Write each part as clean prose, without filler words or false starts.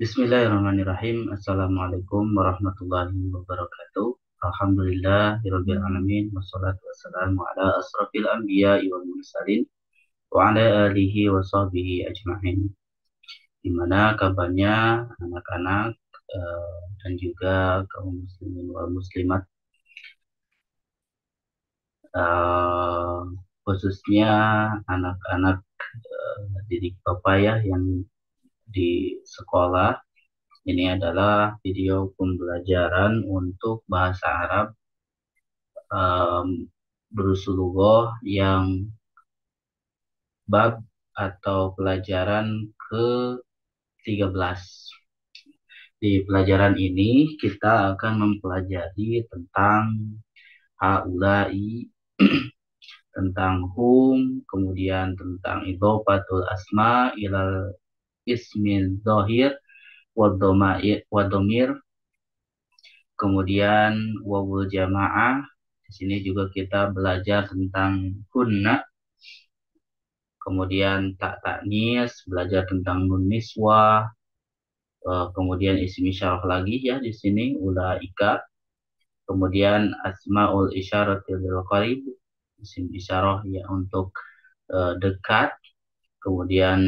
Bismillahirrahmanirrahim. Assalamualaikum warahmatullahi wabarakatuh. Alhamdulillahirabbil alamin wassalatu wassalamu ala asrofil anbiya'i wal mursalin wa ala alihi wa sahbihi ajma'in. Gimana kabarnya anak-anak dan juga kaum muslimin wal muslimat, eh, khususnya anak-anak didik Bapak ya yang di sekolah. Ini adalah video pembelajaran untuk bahasa Arab Brusulullah yang bab atau pelajaran ke-13. Di pelajaran ini kita akan mempelajari tentang haulai, tentang hum, kemudian tentang idhofatul asma ilal ismil dhahir wadomir, kemudian wawul jamaah. Di sini juga kita belajar tentang hunna, kemudian tak taknis, belajar tentang nun niswah, kemudian isim isyarah lagi ya di sini ulaika, kemudian asmaul isyaratil lil qarib, isim isyarah ya untuk dekat, kemudian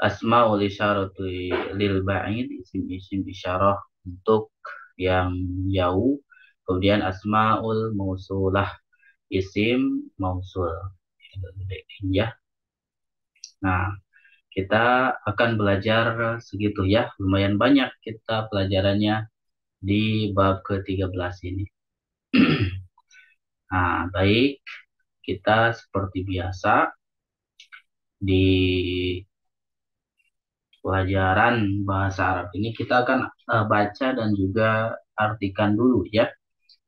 asmaul isyaratil lil ba'id, isim isyarah untuk yang jauh, kemudian asmaul mausulah, isim mausul ya. Nah, kita akan belajar segitu ya, lumayan banyak kita pelajarannya di bab ke-13 ini. Nah, baik, kita seperti biasa di pelajaran bahasa Arab ini kita akan baca dan juga artikan dulu ya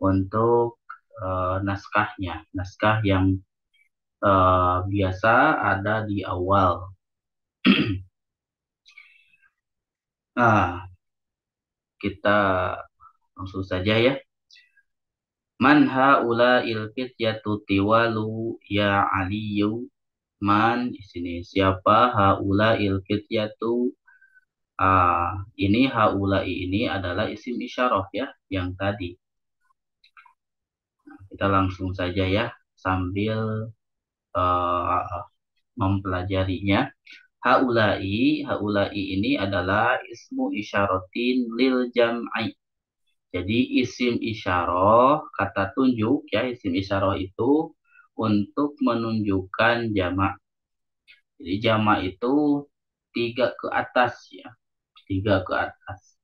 untuk naskahnya. Naskah yang biasa ada di awal. Nah, kita langsung saja ya. Man haula'il fityatu tiwalu ya aliyu. Man di sini siapa haula'il fityatu? Ini haula'i ini adalah isim isyarah ya yang tadi. Nah, kita langsung saja ya sambil mempelajarinya. Haula'i ini adalah ismu isyaratin lil jam'i. Jadi isim isyarah, kata tunjuk ya, isim isyarah itu untuk menunjukkan jamak. Jadi jamak itu 3 ke atas ya, 3 ke atas.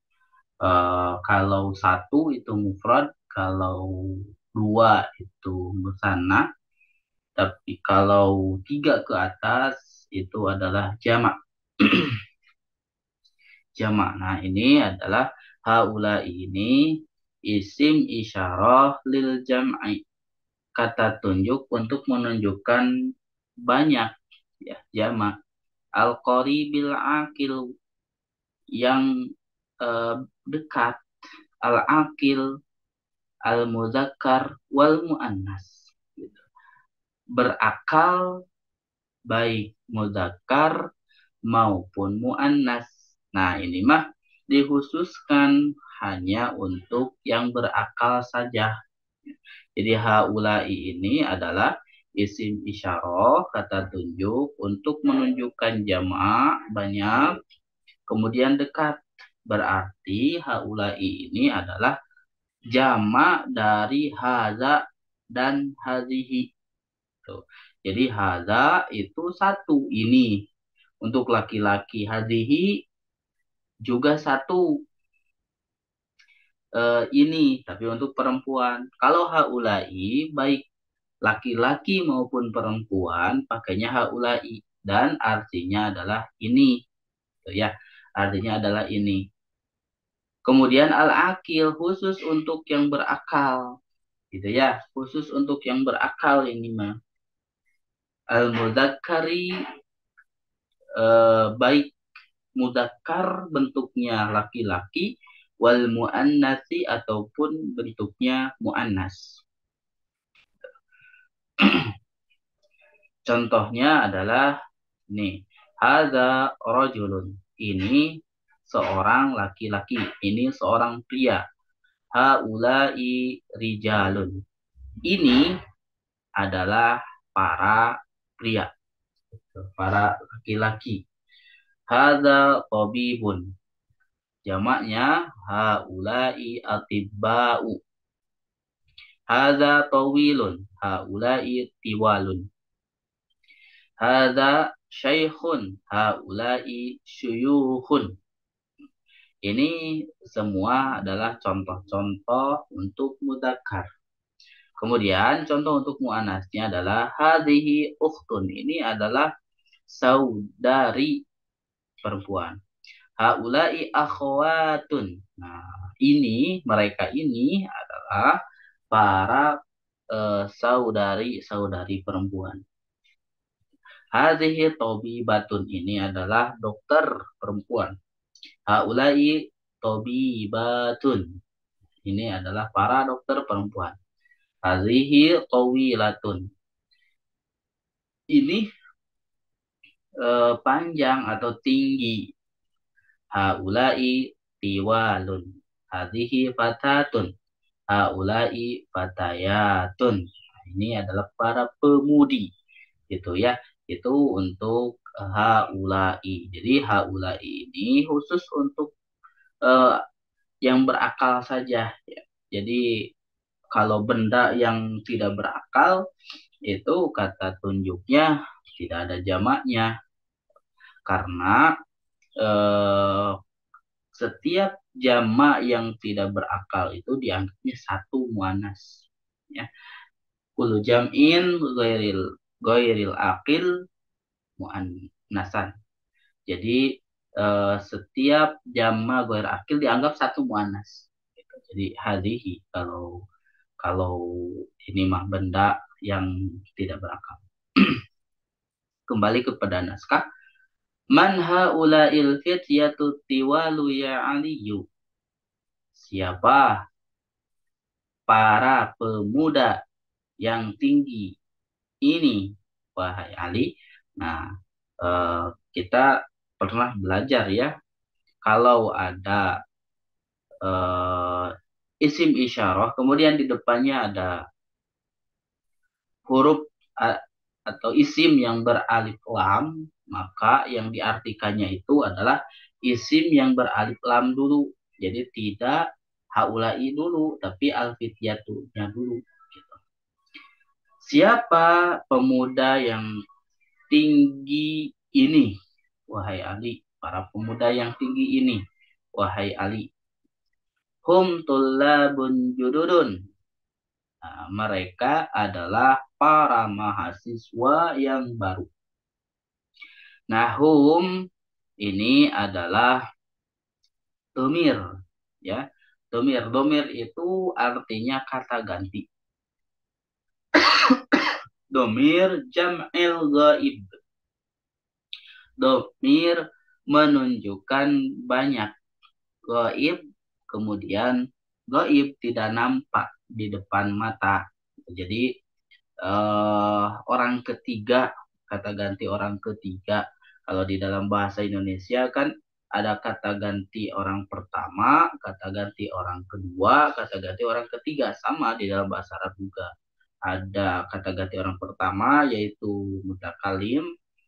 Kalau 1 itu mufrad, kalau 2 itu musanna, tapi kalau 3 ke atas itu adalah jamak. Jamak. Nah, ini adalah haula ini isim isyarah lil jam'i. Kata tunjuk untuk menunjukkan banyak ya, jamak. Al-qaribil akil yang dekat, al-akil, al-muzakkar wal muannas. Gitu. Berakal baik muzakkar maupun muannas. Nah, ini mah dikhususkan hanya untuk yang berakal saja. Jadi haulai ini adalah isim isyarah, kata tunjuk untuk menunjukkan jamak banyak, kemudian dekat. Berarti haulai ini adalah jamak dari haza dan hazihi. Tuh. Jadi haza itu 1, ini untuk laki-laki, hazihi juga 1 ini, tapi untuk perempuan. Kalau haulai baik laki-laki maupun perempuan pakainya haulai dan artinya adalah ini, gitu ya. Artinya adalah ini. Kemudian al-akil khusus untuk yang berakal, gitu ya. Khusus untuk yang berakal ini mah. Al-mudzakkari baik mudzakkar bentuknya laki-laki, wal muannasi ataupun bentuknya muannas. Contohnya adalah nih, hadza rajulun. ini seorang laki-laki, ini seorang pria. Haulai rijalun. Ini adalah para pria, para laki-laki. Hadza tabibun. Jamaknya haulai atibba'u. Hadza tawilun, haulai tiwalun. Hadza syaikhun, haulai syuyukhun. Ini semua adalah contoh-contoh untuk mudzakkar. Kemudian contoh untuk muannasnya adalah hadhihi ukhtun. Ini adalah saudari perempuan. Haulai akhwatun. Nah, mereka ini adalah para saudari-saudari perempuan. Hadhihi tabibatun. Ini adalah dokter perempuan. Haulai tabibatun. Ini adalah para dokter perempuan. Hadhihi tawilatun. Ini panjang atau tinggi. Haulai tiwalun. Hadhihi fatatun. Haulai fatayatun. Ini adalah para pemudi. Gitu ya. Itu untuk haulai. Jadi haulai ini khusus untuk yang berakal saja. Ya. Jadi kalau benda yang tidak berakal itu kata tunjuknya tidak ada jamaknya. Karena setiap jamak yang tidak berakal itu dianggapnya satu muannas. Ya. Kullu jam'in ghairil aqil muannasan. Jadi setiap jamak ghair aqil dianggap satu muannas. Jadi hadhihi kalau ini mah benda yang tidak berakal. Kembali kepada naskah. Man haula'il fityatu tiwalu ya aliyu. Siapa para pemuda yang tinggi ini, wahai Ali? Nah, kita pernah belajar ya, kalau ada isim isyarah, kemudian di depannya ada huruf atau isim yang beralif lam, maka yang diartikannya itu adalah isim yang beralif lam dulu. Jadi tidak haulai dulu, tapi al-fityatunya dulu. Gitu. Siapa pemuda yang tinggi ini, wahai Ali? Para pemuda yang tinggi ini, wahai Ali. Hum tullabun jududun. Nah, mereka adalah para mahasiswa yang baru. Nah, hum ini adalah domir, ya. Domir itu artinya kata ganti. Domir jam'il ghaib. Domir menunjukkan banyak. Ghaib, kemudian ghaib tidak nampak di depan mata. Jadi orang ketiga, kata ganti orang ketiga. Kalau di dalam bahasa Indonesia kan ada kata ganti orang pertama, kata ganti orang kedua, kata ganti orang ketiga. Sama di dalam bahasa Arab juga. Ada kata ganti orang pertama yaitu mutakalim,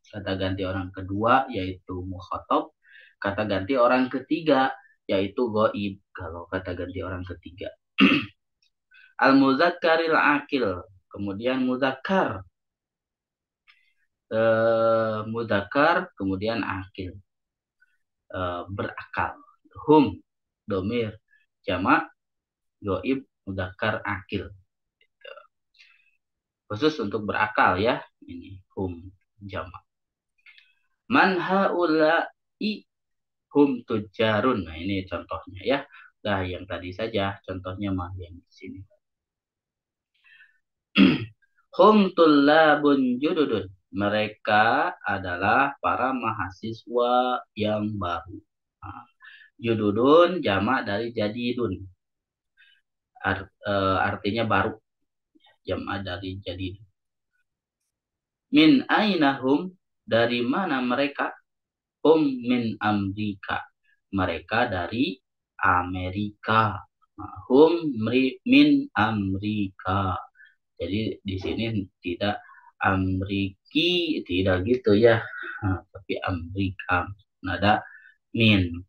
kata ganti orang kedua yaitu mukhatab, kata ganti orang ketiga yaitu ghaib kalau kata ganti orang ketiga. Al-muzakkaril akil, kemudian muzakkar, muzakkar, kemudian akil, berakal. Hum, domir, jamak, ghaib, muzakkar, akil. Khusus untuk berakal ya, ini hum, jamak. Man haula'i hum tujarun. Nah, ini contohnya ya. Nah, yang tadi saja contohnya mah yang di sini. Hum tullabun jududun. Mereka adalah para mahasiswa yang baru. Nah, jududun jamak dari jadidun. Artinya baru. Jamak dari jadidun. Min ainahum, dari mana mereka? min Amerika. Mereka dari Amerika. Min Amerika. Jadi di sini tidak Ameriki, tidak gitu ya. Tapi Amerika. Nada min.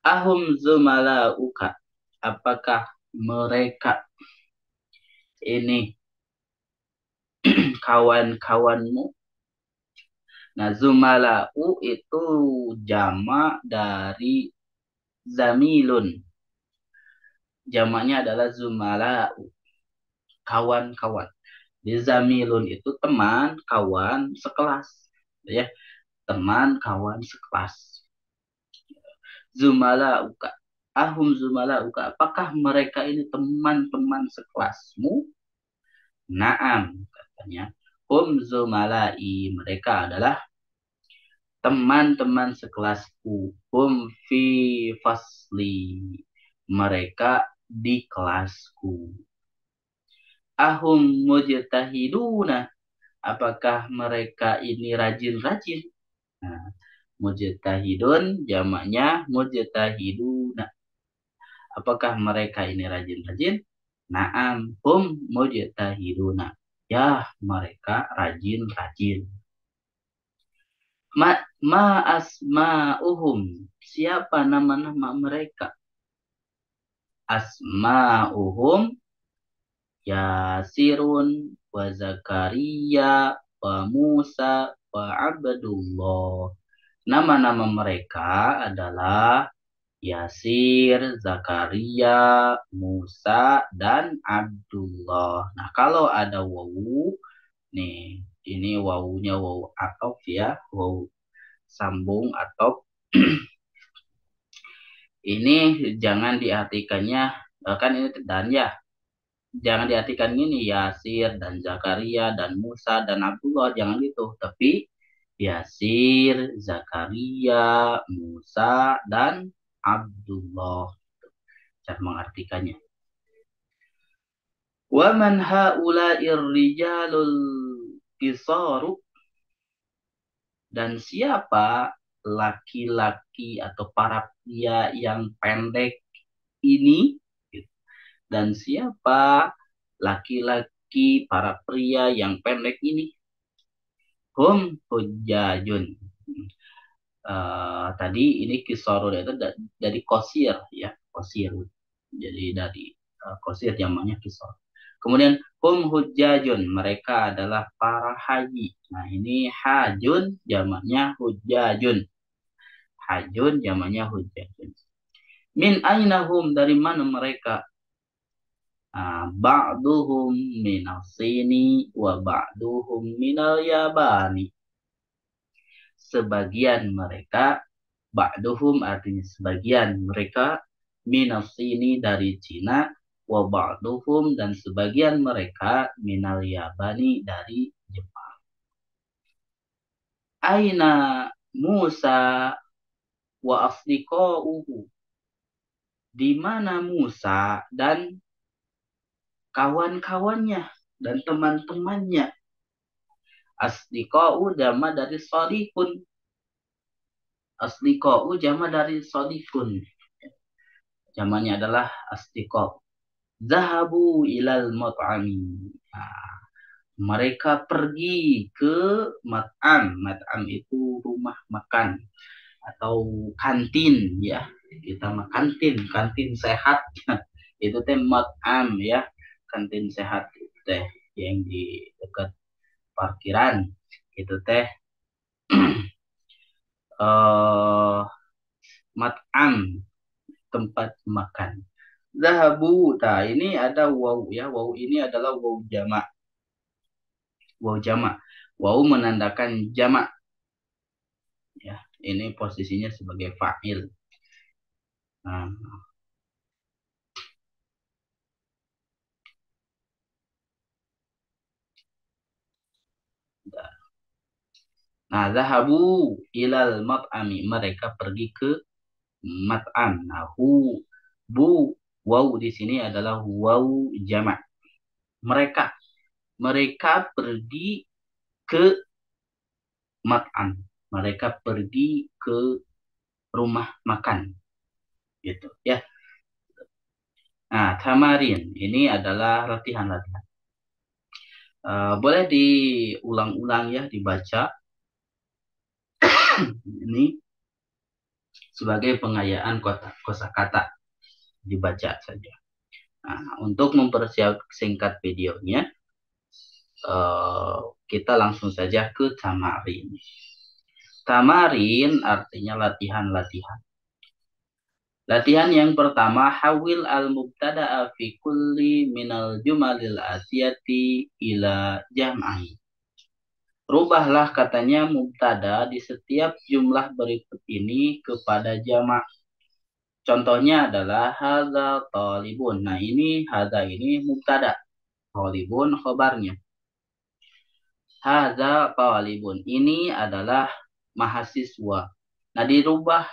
Ahum zumalauka. Apakah mereka ini kawan-kawanmu? Nah, zumalau itu jamak dari zamilun. Jamaknya adalah zumalau, kawan-kawan. Di zamilun itu teman, kawan, sekelas. Ya, teman, kawan, sekelas. Zumalauka. Ahum zumalauka. Apakah mereka ini teman-teman sekelasmu? Naam, katanya. Zumalai. Mereka adalah teman-teman sekelasku. Fi fasli. Mereka di kelasku. Ahum mujtahiduna. Apakah mereka ini rajin-rajin? Nah, mujtahidun jamaknya mujtahiduna. Apakah mereka ini rajin-rajin? Naam hum mujtahiduna. Ya, mereka rajin-rajin. Ma asma'uhum. Siapa nama-nama mereka? Asma'uhum Yasirun wa Zakaria wa Musa wa Abdullah. Nama-nama mereka adalah Yasir, Zakaria, Musa, dan Abdullah. Nah, kalau ada wawu, nih, ini wawunya wawu atof ya, wawu sambung atau ini jangan diartikannya, kan ini dan ya, jangan diartikan ini Yasir dan Zakaria dan Musa dan Abdullah, jangan gitu, tapi Yasir, Zakaria, Musa, dan Abdullah. Cara mengartikannya. Wa man haula'ir rijalul qisaru. Dan siapa laki-laki atau para pria yang pendek ini? Dan siapa laki-laki para pria yang pendek ini? Hum hujjajun. Tadi ini kisorun itu dari kosir ya, kosir. Jadi dari kosir jamaknya kisor. Kemudian hum hujjajun, mereka adalah para haji. Nah, ini hajun jamaknya hujjajun. Hajun jamaknya hujjajun. Min ainahum, dari mana mereka? Ba'duhum minal sini wa ba'duhum minal yabani. Sebagian mereka, ba'duhum artinya sebagian mereka, minas sini dari Cina, wa ba'duhum dan sebagian mereka minal yabani dari Jepang. Aina Musa wa asdiqauhu. Di mana Musa dan kawan-kawannya dan teman-temannya. Asdiqau jama dari sodikun. Asdiqau jama dari sodikun. Jamannya adalah asdiqau. Zahabu ilal mat'ami. Nah, mereka pergi ke mat'am. Mat'am itu rumah makan atau kantin ya. Kita kantin, kantin sehat. Itu teh mat'am ya. Kantin sehat itu teh yang di dekat parkiran. Itu teh mat'am, tempat makan. Zahabu, nah ini ada waw ya, waw ini adalah waw jamak. Waw jamak. Waw menandakan jamak. Ya, ini posisinya sebagai fa'il. Nah, zahabu ilal mat'ami, mereka pergi ke mat'am. Nah, waw di sini adalah waw jamak. Mereka pergi ke mat'am. mereka pergi ke rumah makan, gitu ya. Nah, tamarin ini adalah latihan-latihan. Boleh diulang-ulang ya, dibaca. Ini sebagai pengayaan kosakata, dibaca saja. Nah, untuk mempersingkat videonya, kita langsung saja ke tamarin. Tamarin artinya latihan-latihan. Latihan yang pertama, hawil al-mubtada'a fi kulli minal jumalil atiyati ila jam'i. Rubahlah katanya mubtada di setiap jumlah berikut ini kepada jamak. Contohnya adalah hadza talibun. Nah, ini hadza ini mubtada. Talibun khobarnya. Hadza talibun. Ini adalah mahasiswa. Nah, dirubah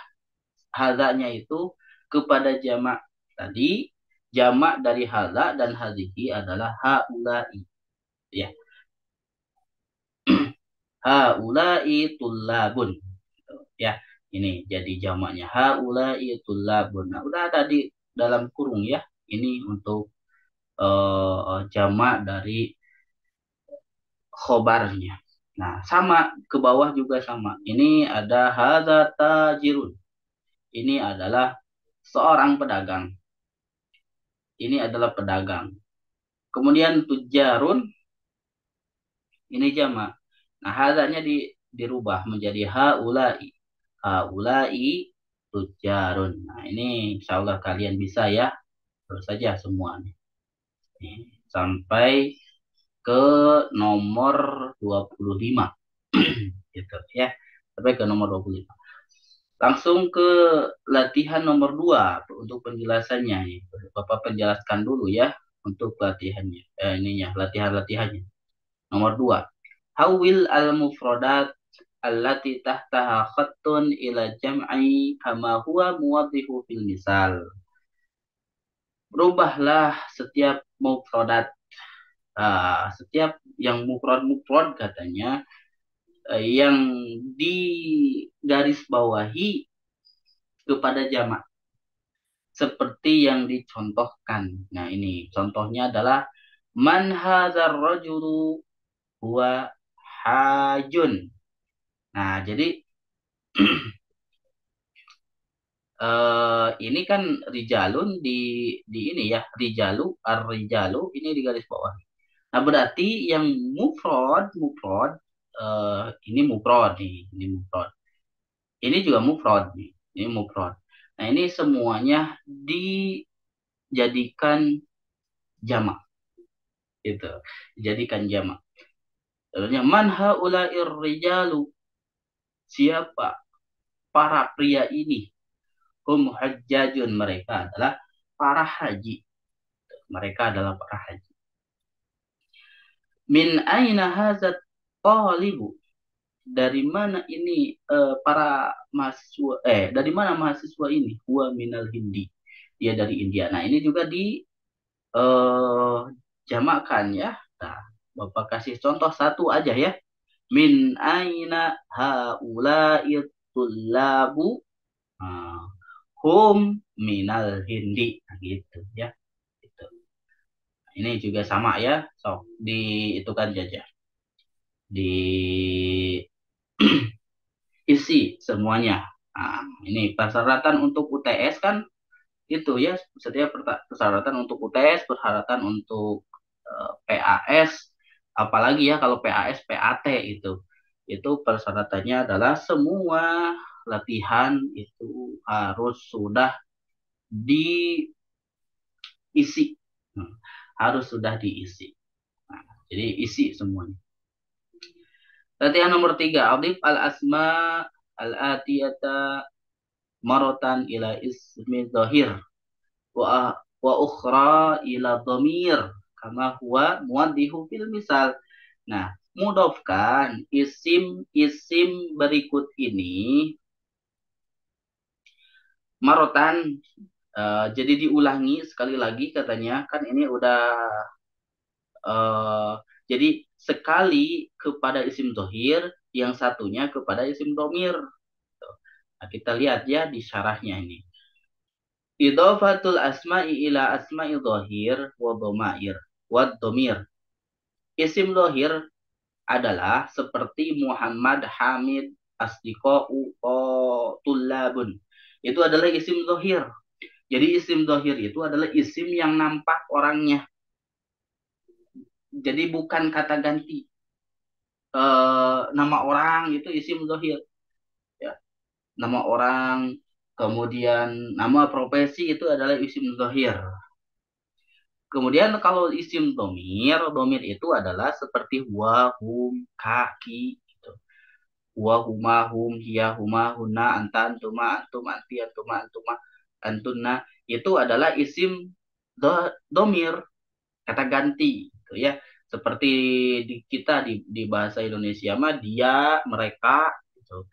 hadzanya itu kepada jamak. Tadi jamak dari hadza dan hadhihi adalah haula'i. Ya. Haula'i tullabun. Ya, ini jadi jamaknya haula'i tullabun. Nah, udah ada di dalam kurung ya. Ini untuk jamak dari khobarnya. Nah, sama ke bawah juga sama. Ini ada hadza tajirun. Ini adalah seorang pedagang. Ini adalah pedagang. Kemudian tujarun, ini jamak. Nah, hadzanya dirubah menjadi haula'i. Haula'i tujarun. Nah, ini insya Allah kalian bisa ya. Terus saja semua nih. Sampai ke nomor 25. Gitu ya. Sampai ke nomor 25. Langsung ke latihan nomor 2 untuk penjelasannya. Bapak penjelaskan dulu ya untuk latihannya. Ininya latihan-latihannya. Nomor 2. Hawil al-mufradat allati tahtaha khattun ila jam'i kama huwa muwaddihu fil misal. Rubahlah setiap mufradat, setiap yang mufrad katanya, yang di garis bawahi kepada jamak seperti yang dicontohkan. Nah, ini contohnya adalah man hadzal rajulu huwa hajun. Nah, jadi ini kan rijalun di ini ya, rijalu ar-rijalu ini di garis bawah. Nah, berarti yang mufrad ini mufrad nih, ini mufrad. Ini juga mufrad nih, ini mufrad. Nah, ini semuanya dijadikan jamak. Gitu. Dijadikan jamak. Contohnya man haula'ir rijalu. Siapa para pria ini? Hum hajjajun, mereka adalah para haji. Mereka adalah para haji. Min aina hadzat talibu? Dari mana ini para mahasiswa dari mana mahasiswa ini? Huwa minal Hindi. Dia dari India. Nah, ini juga di jamakkan ya. Nah, Bapak kasih contoh satu aja ya. Min aina haula'i tullabu? Hum minal Hindi. Nah, gitu ya. Gitu. Ini juga sama ya. So, itu kan saja. Isi semuanya. Nah, ini persyaratan untuk UTS kan itu ya, setiap persyaratan untuk UTS, persyaratan untuk PAS, apalagi ya kalau PAS, PAT itu persyaratannya adalah semua latihan itu harus sudah diisi. Harus sudah diisi. Nah, jadi isi semuanya. Latihan nomor 3, adif al-asma al-atiyata marotan ila ismi zahir wa ukhra ila dhamir kama huwa muwaddihu fil misal. Nah, mudofkan isim berikut ini marotan, jadi diulangi sekali lagi katanya, kan ini udah jadi sekali kepada isim zahir, yang satunya kepada isim domir. Nah, kita lihat ya di syarahnya ini. Idhofatul asma'i ila asma'i dhahir wa dhamair wa domir. Isim dhahir adalah seperti Muhammad, Hamid, Asdiqa'u, Tullabun. Itu adalah isim dhahir. Jadi isim dhahir itu adalah isim yang nampak orangnya. Jadi bukan kata ganti. Nama orang itu isim dhahir. Ya. Nama orang, kemudian nama profesi itu adalah isim dhahir. Kemudian kalau isim domir, domir itu adalah seperti huwa, hum, kaki, gitu. Huwa, huma, hum, hiya, huma, huna, anta, antuma, antum, anti, antuma, antuma, antuna. Itu adalah isim domir, kata ganti, gitu ya. Seperti di kita di bahasa Indonesia mah dia, mereka, gitu.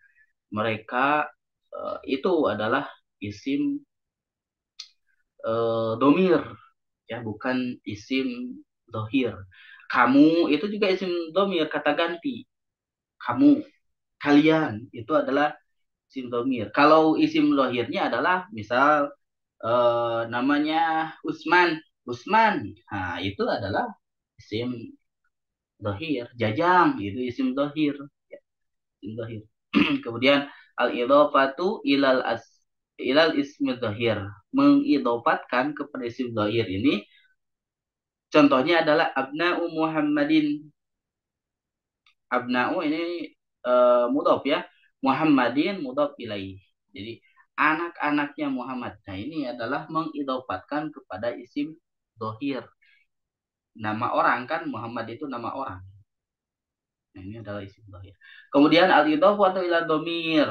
Mereka itu adalah isim domir, ya bukan isim dohir. Kamu itu juga isim domir, kata ganti. Kamu, kalian itu adalah isim domir. Kalau isim dohirnya adalah misal namanya Usman, Usman. Nah, itu adalah isim dohir. Jajang itu isim dohir. Ya, isim dohir. Kemudian al-idhofatu ilal ismi dohir. Mengidofatkan kepada isim dohir ini contohnya adalah abna'u Muhammadin. Abna'u ini mudhof ya. Muhammadin mudhof ilaih. Jadi anak-anaknya Muhammad. Nah, ini adalah mengidofatkan kepada isim dohir. Nama orang kan Muhammad itu nama orang. Nah, ini adalah isim dohir. Kemudian al-idhofatu ila domir.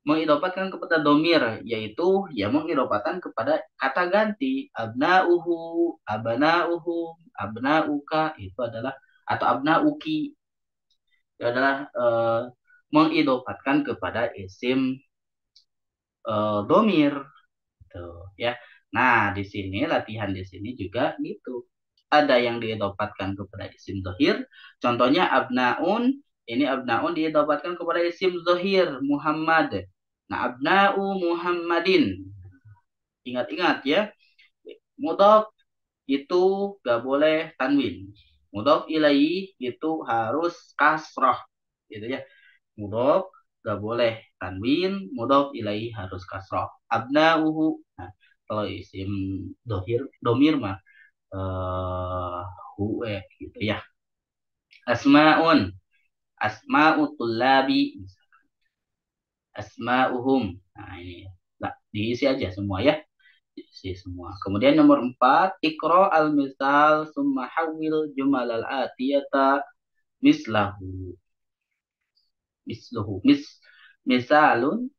Mengidofatkan kepada domir, yaitu ya mengidofatkan kepada kata ganti. Abna'uhu, abna'uhu, abna'uka, itu adalah atau abna'uki adalah mengidofatkan kepada isim domir, gitu ya. Nah, di sini latihan di sini juga gitu. Ada yang diidofatkan kepada isim dohir. Contohnya abnaun, ini abnaun diidofatkan kepada isim dohir Muhammad. Nah, abna'u Muhammadin. Ingat-ingat ya. Mudhof itu gak boleh tanwin. Mudhof ilaih itu harus kasroh, gitu ya. Mudhof gak boleh tanwin, mudhof ilaih harus kasroh. Abna'uhu. Nah, kalau isim dohir, domir mah huwe gitu ya. Asma'un, asma'u tullabi, asma'uhum. Nah, ini nah, diisi aja semua ya. Diisi semua. Kemudian nomor 4, ikro al-misal summa hawil jumal al-atiyata mislahu. Misluhu. Misalun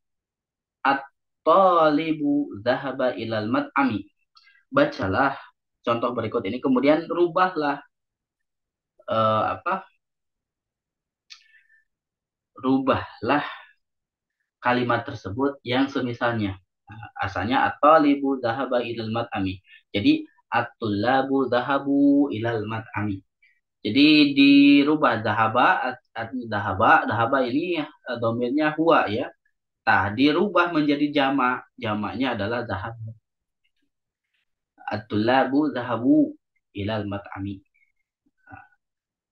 at-talibu zahaba ilal mat'ami. Bacalah contoh berikut ini, kemudian rubahlah apa? Rubahlah kalimat tersebut yang semisalnya. Asalnya at-talibu zahaba ilal mat'ami. Jadi at-tullabu zahabu ilal mat'ami. Jadi dirubah zahaba, dahaba ini domirnya huwa ya. Nah, dirubah menjadi jama. Jamaknya adalah zahab. At-tullabu zahabu ilal mat'ami.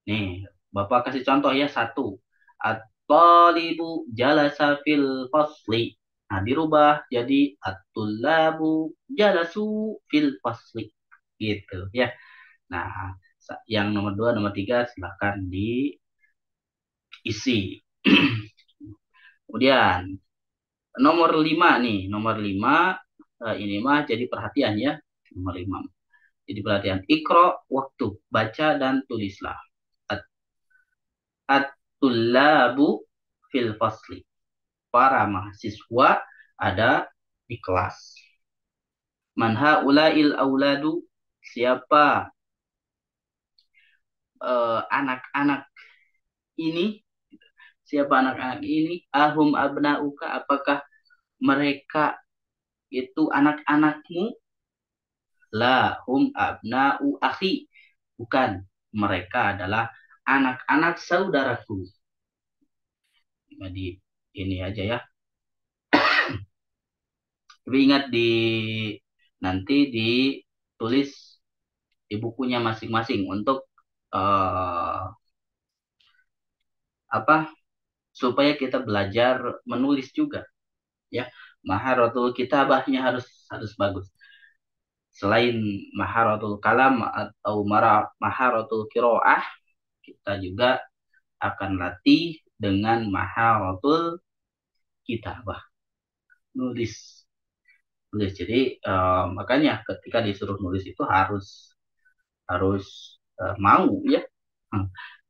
Nih, Bapak kasih contoh ya satu. At-talibu jalasa fil fasli. Nah, dirubah jadi at-tullabu jalasu fil fasli. Gitu ya. Nah, yang nomor 2, nomor 3 silahkan diisi. Kemudian nomor 5 nih, nomor 5 ini mah jadi perhatian ya. Nomor 5. Jadi perhatian. Ikro waktu, baca dan tulislah. At-tullabu fil fasli. Para mahasiswa ada di kelas. Manha ulail auladu, siapa anak-anak ini? Siapa anak-anak ini? Ahum abnauka, apakah mereka itu anak-anakmu? La hum abna'u akhi. Bukan, mereka adalah anak-anak saudaraku. Cuma di ini aja ya. Tapi ingat nanti ditulis di bukunya masing-masing untuk apa supaya kita belajar menulis juga ya. Maharatul kitabahnya harus bagus. Selain maharatul kalam atau maharatul kiroah, kita juga akan latih dengan maharatul kitabah, nulis. Jadi makanya ketika disuruh nulis itu harus mau ya.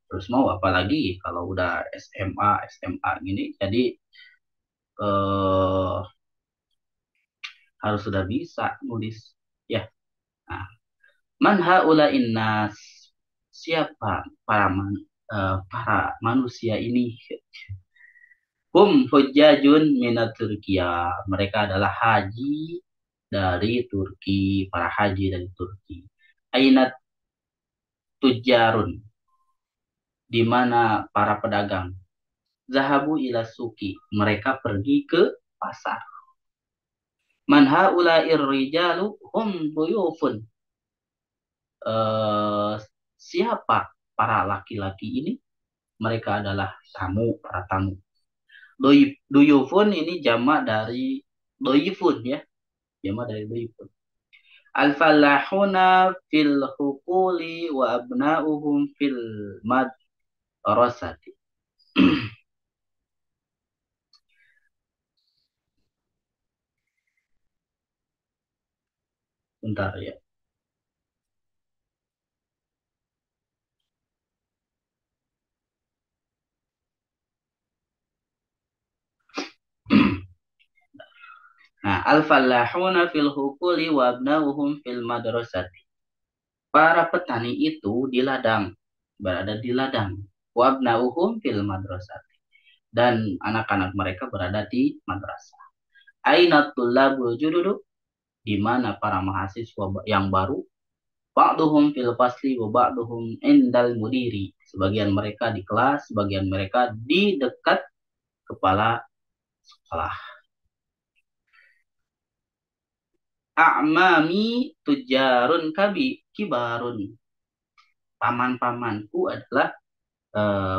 Terus mau, apalagi kalau udah SMA gini, jadi eh, harus sudah bisa nulis ya. Nah, man haula innas, siapa para manusia ini? Hujjajun minat Turkiya, mereka adalah haji dari Turki, para haji dari Turki. Ainat tujarun, di mana para pedagang? Zahabu ila suki, mereka pergi ke pasar. Man haula'ir rijalu hum duyufun, siapa para laki-laki ini? Mereka adalah para tamu. Duyufun ini jamak dari doyifun ya, jamak dari doyifun. Al-falahuna fil hukuli wa abna'uhum fil madrasati. Bentar ya. Nah, al-falahuna fil hukuli wa abna'uhum fil madrasati. Para petani itu di ladang, berada di ladang. Wa abna'uhum fil madrasati. Dan anak-anak mereka berada di madrasah. Aina tullabul jududu, di mana para mahasiswa yang baru? Ba'duhum fil fasli wa ba'duhum indal mudiri. Sebagian mereka di kelas, sebagian mereka di dekat kepala sekolah. A'mami tujarun kibarun. Paman-pamanku adalah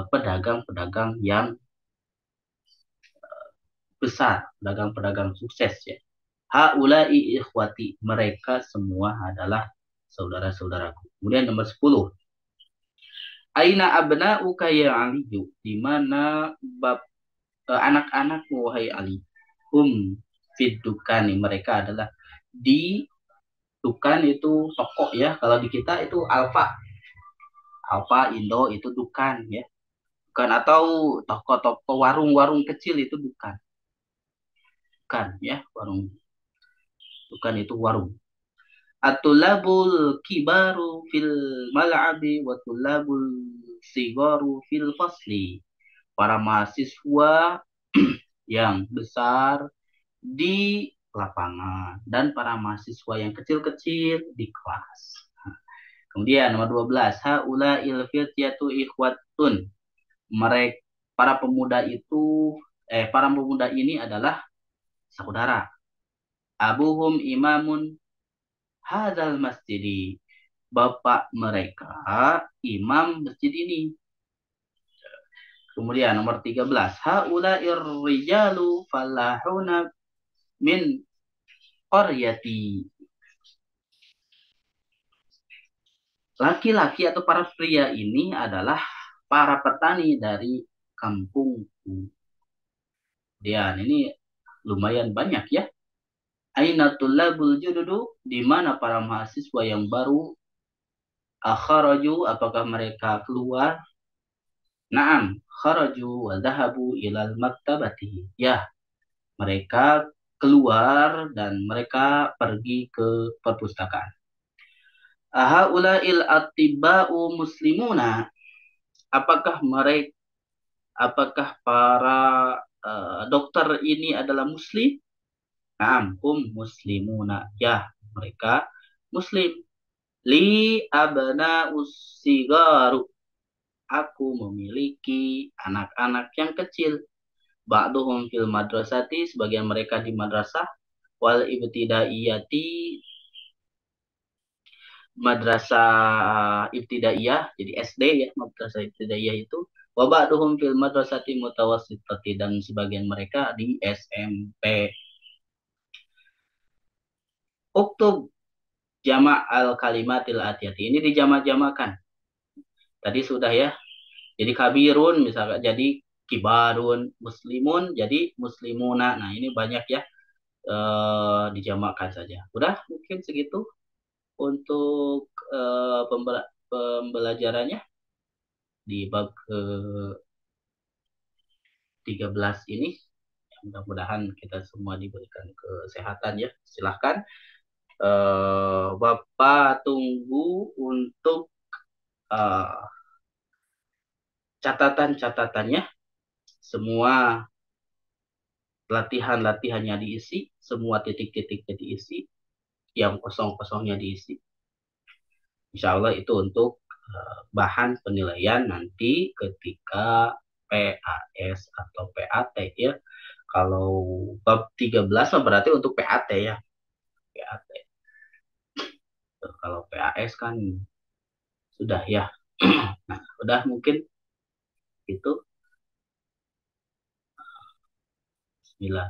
pedagang-pedagang yang besar, pedagang-pedagang sukses ya. Haula'i ikhwati, mereka semua adalah saudara-saudaraku. Kemudian nomor 10. Aina abna'uka ya Aliyu, di mana anak-anakmu wahai Ali? Fid dukani, mereka adalah di dukan, itu toko ya. Kalau di kita itu Alfa Indo itu dukan ya. Dukan atau toko-toko warung-warung kecil itu dukan. Dukan ya, warung. Dukan itu warung. Atulabul kibaru fil mal'abi wa tulabul sigaru fil fasli. Para mahasiswa yang besar di lapangan dan para mahasiswa yang kecil-kecil di kelas. Kemudian nomor 12, haula ilfityatu ikhwatun. Mereka para pemuda ini adalah saudara. Abuhum imamun hadzal masjidi. Bapak mereka imam masjid ini. Kemudian nomor 13, haula irrijalu falahuna min qaryati. Laki-laki atau para pria ini adalah para petani dari kampungku. Dan ini lumayan banyak ya. Aina tullabul jududu, di mana para mahasiswa yang baru? Akharaju, apakah mereka keluar? Naam, kharaju wa dhahabu ilal maktabati. Ya, mereka keluar dan mereka pergi ke perpustakaan. Ahaula'il atiba'u muslimuna, apakah para dokter ini adalah muslim? Naam, muslimuna. Ya, mereka muslim. Li abna usigaru, aku memiliki anak-anak yang kecil. ba'duhum fil madrasati, sebagian mereka di madrasah, wal ibtidaiyati, madrasah ibtidaiyah, jadi SD ya, madrasah ibtidaiyah itu, wa ba'duhum fil madrasati mutawassitati, dan sebagian mereka di SMP. Uktub jama' al kalimatil atiyati, ini dijamak-jamakan. Tadi sudah ya. Jadi kabirun misalkan jadi kibarun, muslimun jadi muslimuna. Nah, ini banyak ya, dijamakkan saja. Udah mungkin segitu untuk pembelajarannya di bab ke-13 ini. Mudah-mudahan kita semua diberikan kesehatan ya. Silahkan Bapak tunggu untuk uh, catatan-catatannya. Semua latihan-latihannya diisi, semua titik-titiknya diisi, yang kosong-kosongnya diisi. Insya Allah itu untuk bahan penilaian nanti ketika PAS atau PAT ya. Kalau bab 13 berarti untuk PAT ya. PAT. Kalau PAS kan sudah ya. Nah, udah mungkin itu. Bismillah.